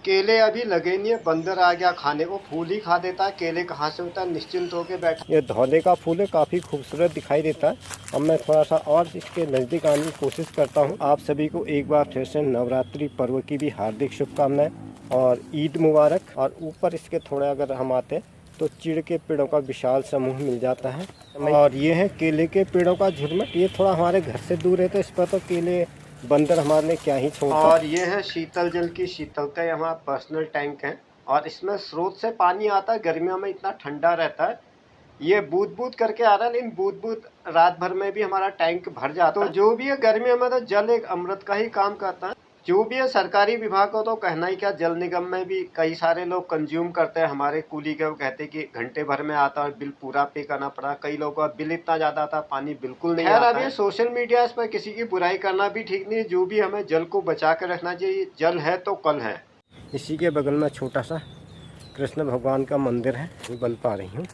केले अभी लगे नहीं है, बंदर आ गया खाने को, फूल ही खा देता है। केले कहाँ से होता है, निश्चिंत होके बैठा। ये धौले का फूल है, काफ़ी खूबसूरत दिखाई देता है। अब मैं थोड़ा सा और इसके नज़दीक आने की कोशिश करता हूँ। आप सभी को एक बार फिर से नवरात्रि पर्व की भी हार्दिक शुभकामनाएं और ईद मुबारक। और ऊपर इसके थोड़ा अगर हम आते हैं तो चीड़ के पेड़ों का विशाल समूह मिल जाता है। और ये है केले के पेड़ों का झुरमुट। ये थोड़ा हमारे घर से दूर है तो इस पर तो केले बंदर हमारे लिए क्या ही छोड़ता। और ये है शीतल जल की शीतलता, ये हमारा पर्सनल टैंक है और इसमें स्रोत से पानी आता है। गर्मियों में इतना ठंडा रहता है, ये बूंद बूंद करके आ रहा है, लेकिन बूंद बूंद रात भर में भी हमारा टैंक भर जाता है। तो जो भी है गर्मियों में तो जल एक अमृत का ही काम करता है। जो भी है सरकारी विभाग को तो कहना ही क्या, जल निगम में भी कई सारे लोग कंज्यूम करते हैं। हमारे कूली के वो कहते हैं कि घंटे भर में आता है और बिल पूरा पे करना पड़ा। कई लोगों का बिल इतना ज्यादा आता, पानी बिल्कुल नहीं आता। अब ये सोशल मीडिया, इस पर किसी की बुराई करना भी ठीक नहीं है। जो भी हमें जल को बचा कर रखना चाहिए, जल है तो कल है। इसी के बगल में छोटा सा कृष्ण भगवान का मंदिर है, बन पा रही हूँ।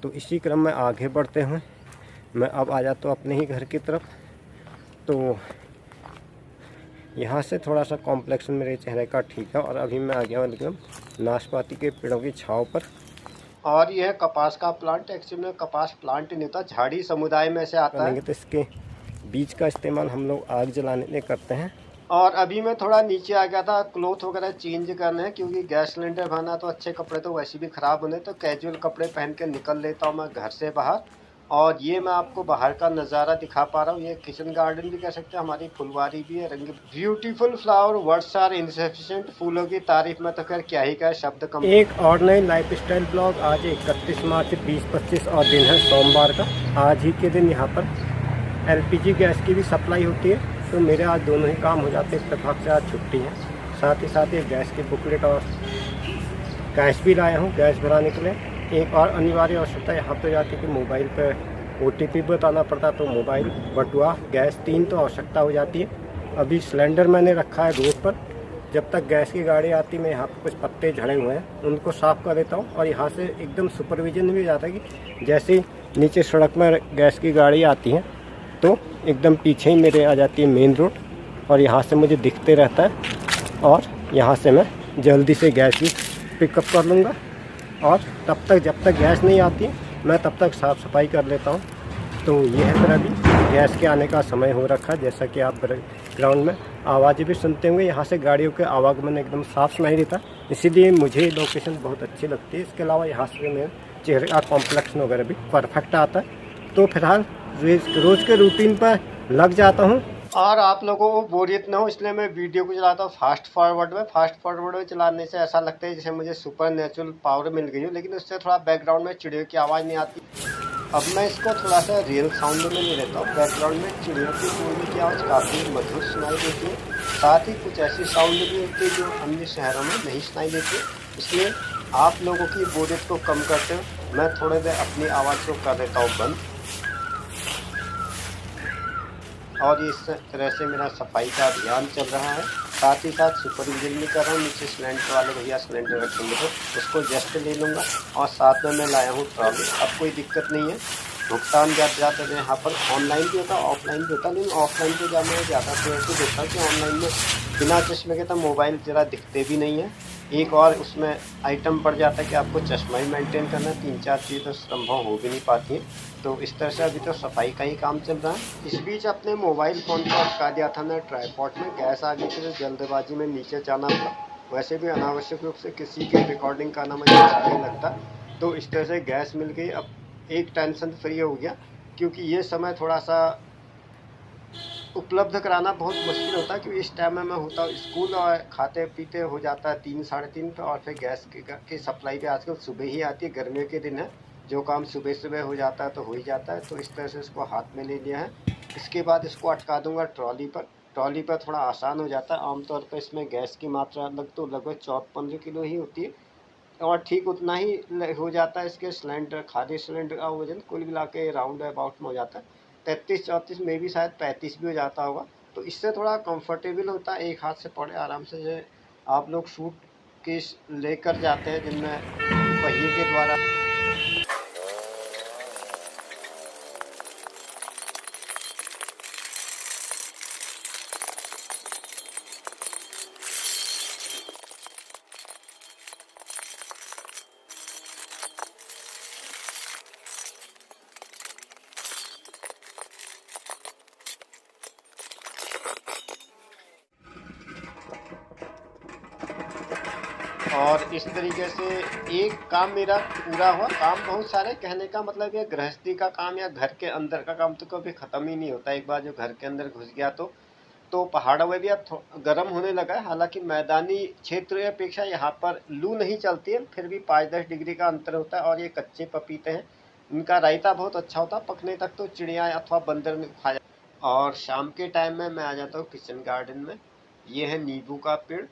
तो इसी क्रम में आगे बढ़ते हुए मैं अब आ जाता हूँ अपने ही घर की तरफ। तो यहाँ से थोड़ा सा कॉम्प्लेक्सन मेरे चेहरे का ठीक है। और अभी मैं आ गया हूँ एकदम नाशपाती के पेड़ों की छांव पर। और यह कपास का प्लांट, एक्चुअली में कपास प्लांट नहीं होता, झाड़ी समुदाय में से आता है। तो इसके बीज का इस्तेमाल हम लोग आग जलाने में करते हैं। और अभी मैं थोड़ा नीचे आ गया था क्लोथ वगैरह चेंज करने हैं, क्योंकि गैस सिलेंडर भरना तो अच्छे कपड़े तो वैसे भी ख़राब होने, तो कैजुअल कपड़े पहन के निकल लेता हूँ मैं घर से बाहर। और ये मैं आपको बाहर का नज़ारा दिखा पा रहा हूँ। ये किचन गार्डन भी कह सकते हैं, हमारी फुलवारी भी है, रंग beautiful flower, words are insufficient. फूलों की तारीफ में तो खैर क्या ही कहे, शब्द कम। एक और नई लाइफ स्टाइल ब्लॉग। आज 31 मार्च 2025 और दिन है सोमवार का। आज ही के दिन यहाँ पर LPG गैस की भी सप्लाई होती है, तो मेरे आज दोनों ही काम हो जाते हैं। इत्तेफाक से आज छुट्टी है। साथ ही साथ ये गैस की बुकलेट और कैश भी लाया हूँ गैस भराने के लिए। एक और अनिवार्य आवश्यकता यहाँ पे जाती है कि मोबाइल पर OTP बताना पड़ता, तो मोबाइल, बटुआ, गैस, 3 तो आवश्यकता हो जाती है। अभी सिलेंडर मैंने रखा है रोड पर। जब तक गैस की गाड़ी आती, मैं यहाँ पर कुछ पत्ते झड़े हुए हैं उनको साफ़ कर देता हूँ। और यहाँ से एकदम सुपरविजन भी हो जाता है कि जैसे ही नीचे सड़क में गैस की गाड़ी आती है तो एकदम पीछे ही मेरे आ जाती है मेन रोड, और यहाँ से मुझे दिखते रहता है। और यहाँ से मैं जल्दी से गैस भी पिकअप कर लूँगा। और तब तक, जब तक गैस नहीं आती, मैं तब तक साफ़ सफाई कर लेता हूँ। तो ये है फिर अभी गैस के आने का समय हो रखा है। जैसा कि आप ग्राउंड में आवाज़ें भी सुनते होंगे, यहाँ से गाड़ियों के आवागमन एकदम साफ सुनाई देता, इसीलिए मुझे लोकेशन बहुत अच्छी लगती है। इसके अलावा यहाँ से मेरे चेहरे का कॉम्प्लेक्सन वगैरह भी परफेक्ट आता है। तो फिलहाल रोज़ के रूटीन पर लग जाता हूँ। और आप लोगों को बोरियत ना हो, इसलिए मैं वीडियो को चलाता हूँ फास्ट फॉरवर्ड में। फास्ट फॉरवर्ड में चलाने से ऐसा लगता है जैसे मुझे सुपर नेचुरल पावर मिल गई हो, लेकिन उससे थोड़ा बैकग्राउंड में चिड़ियों की आवाज़ नहीं आती। अब मैं इसको थोड़ा सा रियल साउंड में ले लेता हूँ। बैकग्राउंड में चिड़ियों की बोलने की आवाज़ काफ़ी मधुर सुनाई देती है। साथ ही कुछ ऐसी साउंड भी होती है जो अन्य शहरों में नहीं सुनाई देती, इसलिए आप लोगों की बोरियत को कम करते हुए मैं थोड़ी देर अपनी आवाज़ को कर देता हूँ बंद। और इस तरह से मेरा सफाई का अभियान चल रहा है। साथ ही साथ सुपरविजन भी कर रहा हूँ। नीचे सिलेंडर वाले भैया सिलेंडर रखेंगे तो उसको जस्ट ले लूँगा। और साथ में मैं लाया हूँ ट्रॉली। अब कोई दिक्कत नहीं है। भुगतान ज़्यादा यहाँ पर ऑनलाइन भी होता है, ऑफलाइन भी होता है, लेकिन ऑफलाइन को मैं ज़्यादा प्रेफर देता हूँ कि ऑनलाइन में बिना चश्मे के तो मोबाइल ज़रा दिखते भी नहीं है। एक और उसमें आइटम पड़ जाता है कि आपको चश्मा ही मेंटेन करना, 3-4 चीज़ें तो संभव हो भी नहीं पाती हैं। तो इस तरह से अभी तो सफाई का ही काम चल रहा है। इस बीच अपने मोबाइल फ़ोन को अटका दिया था मैं ट्राइपॉड में। गैस आ गई थी तो जल्दबाजी में नीचे जाना पड़ा। वैसे भी अनावश्यक रूप से किसी की रिकॉर्डिंग करना मुझे अच्छा नहीं लगता। तो इस तरह से गैस मिल गई, अब एक टेंशन फ्री हो गया, क्योंकि ये समय थोड़ा सा उपलब्ध कराना बहुत मुश्किल होता है। क्योंकि इस टाइम में मैं होता हूँ स्कूल और खाते पीते हो जाता है 3-3:30 पे। और फिर गैस की सप्लाई भी आजकल सुबह ही आती है, गर्मियों के दिन है, जो काम सुबह सुबह हो जाता है तो हो ही जाता है। तो इस तरह से इसको हाथ में ले लिया है। इसके बाद इसको अटका दूंगा ट्रॉली पर। ट्रॉली पर थोड़ा आसान हो जाता है। आमतौर पर इसमें गैस की मात्रा लगभग 14-15 किलो ही होती है, और ठीक उतना ही हो जाता है इसके सिलेंडर, खाली सिलेंडर का वजन कुल मिला के राउंड अबाउट में हो जाता है 33-34 में भी, शायद 35 भी हो जाता होगा। तो इससे थोड़ा कंफर्टेबल होता है, एक हाथ से पड़े आराम से। जो आप लोग सूट केस लेकर जाते हैं जिनमें पहिए के द्वारा और इस तरीके से एक काम मेरा पूरा हुआ। काम बहुत सारे, कहने का मतलब ये गृहस्थी का काम या घर के अंदर का काम तो कभी ख़त्म ही नहीं होता। एक बार जो घर के अंदर घुस गया तो पहाड़ों में भी अब गर्म होने लगा है। हालांकि मैदानी क्षेत्र की अपेक्षा यहाँ पर लू नहीं चलती है, फिर भी 5-10 डिग्री का अंतर होता है। और ये कच्चे पपीते हैं, इनका रायता बहुत अच्छा होता है, पकने तक तो चिड़िया अथवा बंदर ने खा जाता। और शाम के टाइम में मैं आ जाता हूँ किचन गार्डन में। ये है नींबू का पेड़,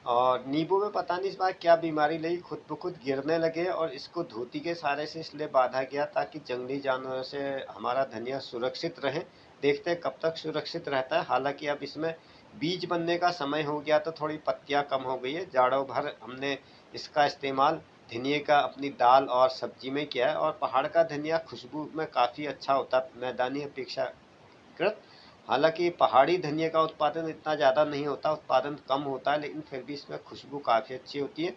और नींबू में पता नहीं इस बार क्या बीमारी लगी, खुद ब खुद गिरने लगे। और इसको धोती के सहारे से इसलिए बांधा गया ताकि जंगली जानवरों से हमारा धनिया सुरक्षित रहे। देखते हैं कब तक सुरक्षित रहता है। हालांकि अब इसमें बीज बनने का समय हो गया तो थोड़ी पत्तियां कम हो गई है। जाड़ों भर हमने इसका इस्तेमाल धनिए का अपनी दाल और सब्जी में किया है। और पहाड़ का धनिया खुशबू में काफ़ी अच्छा होता है मैदानी अपेक्षाकृत। हालांकि पहाड़ी धनिया का उत्पादन इतना ज़्यादा नहीं होता, उत्पादन कम होता है, लेकिन फिर भी इसमें खुशबू काफ़ी अच्छी होती है।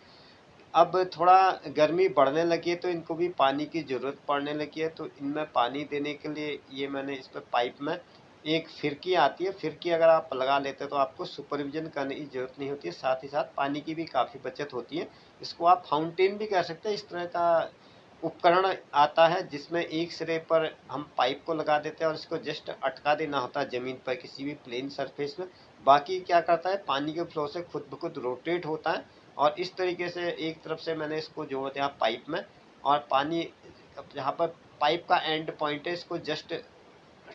अब थोड़ा गर्मी बढ़ने लगी है तो इनको भी पानी की ज़रूरत पड़ने लगी है। तो इनमें पानी देने के लिए ये मैंने इस पर पाइप में एक फिरकी आती है, फिरकी अगर आप लगा लेते हैं तो आपको सुपरविजन करने की ज़रूरत नहीं होती है। साथ ही साथ पानी की भी काफ़ी बचत होती है। इसको आप फाउंटेन भी कह सकते हैं। इस तरह का उपकरण आता है जिसमें एक सिरे पर हम पाइप को लगा देते हैं और इसको जस्ट अटका देना होता है ज़मीन पर किसी भी प्लेन सरफेस में। बाकी क्या करता है, पानी के फ्लो से खुद ब खुद रोटेट होता है। और इस तरीके से एक तरफ से मैंने इसको जोड़ दिया पाइप में, और पानी जहाँ पर पाइप का एंड पॉइंट है इसको जस्ट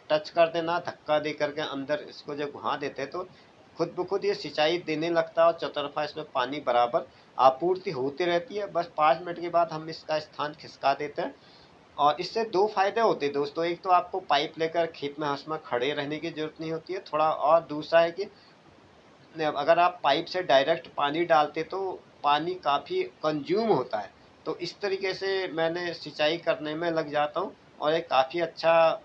टच कर देना, धक्का दे करके अंदर इसको जब घुमा देते हैं तो खुद ब खुद ये सिंचाई देने लगता है। और चौतरफा इसमें पानी बराबर आपूर्ति होती रहती है। बस 5 मिनट के बाद हम इसका स्थान खिसका देते हैं। और इससे दो फायदे होते हैं दोस्तों। एक तो आपको पाइप लेकर खेत में हंस में खड़े रहने की जरूरत नहीं होती है थोड़ा, और दूसरा है कि अगर आप पाइप से डायरेक्ट पानी डालते तो पानी काफ़ी कंज्यूम होता है। तो इस तरीके से मैंने सिंचाई करने में लग जाता हूँ, और एक काफ़ी अच्छा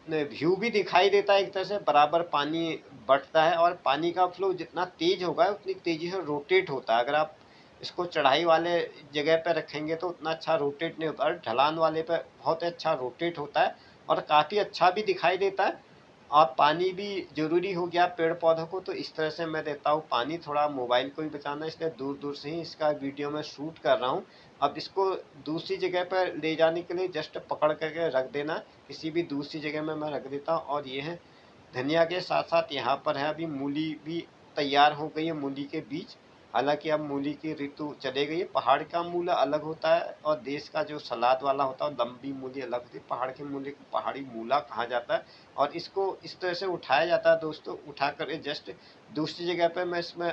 व्यू भी दिखाई देता है। एक तरह से बराबर पानी बढ़ता है, और पानी का फ्लो जितना तेज होगा उतनी तेजी से रोटेट होता है। अगर आप इसको चढ़ाई वाले जगह पर रखेंगे तो उतना अच्छा रोटेट नहीं होता, और ढलान वाले पे बहुत अच्छा रोटेट होता है और काफ़ी अच्छा भी दिखाई देता है। और पानी भी जरूरी हो गया पेड़ पौधों को, तो इस तरह से मैं देता हूँ पानी। थोड़ा मोबाइल को भी बचाना, इसलिए दूर दूर से ही इसका वीडियो में शूट कर रहा हूँ। अब इसको दूसरी जगह पर ले जाने के लिए जस्ट पकड़ करके रख देना, किसी भी दूसरी जगह में मैं रख देता हूँ। और ये है धनिया के साथ साथ यहाँ पर है अभी मूली भी तैयार हो गई है, मूली के बीज। हालांकि अब मूली की ऋतु चले गई है। पहाड़ का मूला अलग होता है और देश का जो सलाद वाला होता है लंबी मूली अलग होती है। पहाड़ के मूले को पहाड़ी मूला कहा जाता है। और इसको इस तरह से उठाया जाता है दोस्तों, उठा कर जस्ट दूसरी जगह पर मैं इसमें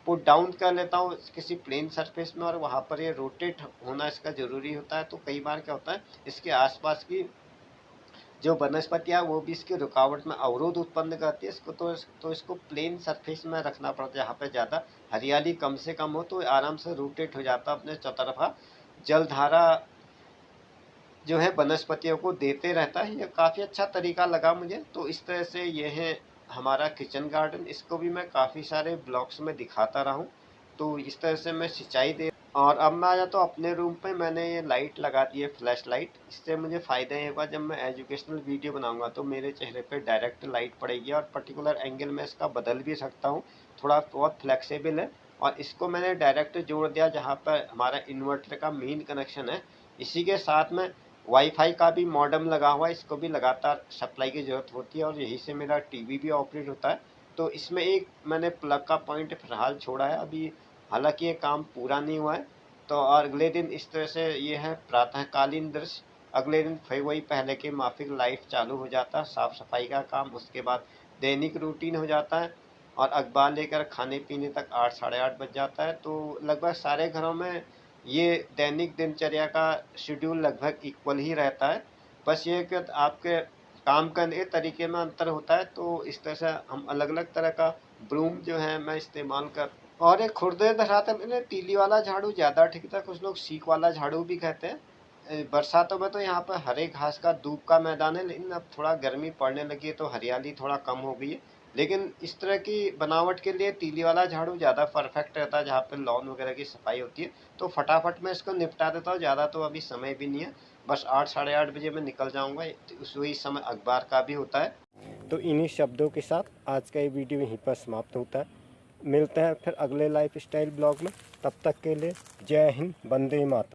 पुट डाउन कर लेता हूँ किसी प्लेन सरफेस में, और वहाँ पर ये रोटेट होना इसका ज़रूरी होता है। तो कई बार क्या होता है, इसके आसपास की जो वनस्पतियाँ वो भी इसकी रुकावट में अवरोध उत्पन्न करती है। इसको तो इसको प्लेन सरफेस में रखना पड़ता है जहाँ पे ज़्यादा हरियाली कम से कम हो, तो आराम से रोटेट हो जाता है अपने चौतरफा। जलधारा जो है वनस्पतियों को देते रहता है। ये काफ़ी अच्छा तरीका लगा मुझे। तो इस तरह से ये है हमारा किचन गार्डन। इसको भी मैं काफ़ी सारे ब्लॉग्स में दिखाता रहा हूँ। तो इस तरह से मैं सिंचाई दे। और अब मैं आ जाता हूँ अपने रूम पे। मैंने ये लाइट लगा दी है, फ्लैश लाइट। इससे मुझे फ़ायदा ये होगा, जब मैं एजुकेशनल वीडियो बनाऊंगा तो मेरे चेहरे पे डायरेक्ट लाइट पड़ेगी, और पर्टिकुलर एंगल में इसका बदल भी सकता हूँ। थोड़ा बहुत फ्लेक्सिबल है। और इसको मैंने डायरेक्ट जोड़ दिया जहाँ पर हमारा इन्वर्टर का मेन कनेक्शन है। इसी के साथ में वाईफाई का भी मॉडेम लगा हुआ है, इसको भी लगातार सप्लाई की ज़रूरत होती है, और यहीं से मेरा टीवी भी ऑपरेट होता है। तो इसमें एक मैंने प्लग का पॉइंट फिलहाल छोड़ा है अभी, हालांकि ये काम पूरा नहीं हुआ है। तो और अगले दिन इस तरह से ये है प्रातःकालीन दृश्य। अगले दिन फिर वही पहले के माफिक लाइफ चालू हो जाता है, साफ़ सफाई का काम। उसके बाद दैनिक रूटीन हो जाता है, और अखबार लेकर खाने पीने तक 8-8:30 बज जाता है। तो लगभग सारे घरों में ये दैनिक दिनचर्या का शेड्यूल लगभग इक्वल ही रहता है। बस ये कि आपके काम करने के तरीके में अंतर होता है। तो इस तरह से हम अलग अलग तरह का ब्रूम जो है मैं इस्तेमाल कर। और एक खुरदे धरातल में तीली वाला झाड़ू ज़्यादा ठीक था, कुछ लोग सीक वाला झाड़ू भी कहते हैं। बरसातों में तो यहाँ पर हरे घास का दूब का मैदान है, लेकिन अब थोड़ा गर्मी पड़ने लगी है तो हरियाली थोड़ा कम हो गई है। लेकिन इस तरह की बनावट के लिए तीली वाला झाड़ू ज़्यादा परफेक्ट रहता है, जहाँ पे लॉन वगैरह की सफाई होती है। तो फटाफट मैं इसको निपटा देता हूँ, ज़्यादा तो अभी समय भी नहीं है। बस 8-8:30 बजे मैं निकल जाऊँगा, उसी समय अखबार का भी होता है। तो इन्हीं शब्दों के साथ आज का ये वीडियो यहीं पर समाप्त होता है। मिलते हैं फिर अगले लाइफ स्टाइल ब्लॉग में। तब तक के लिए जय हिंद, वंदे मातरम।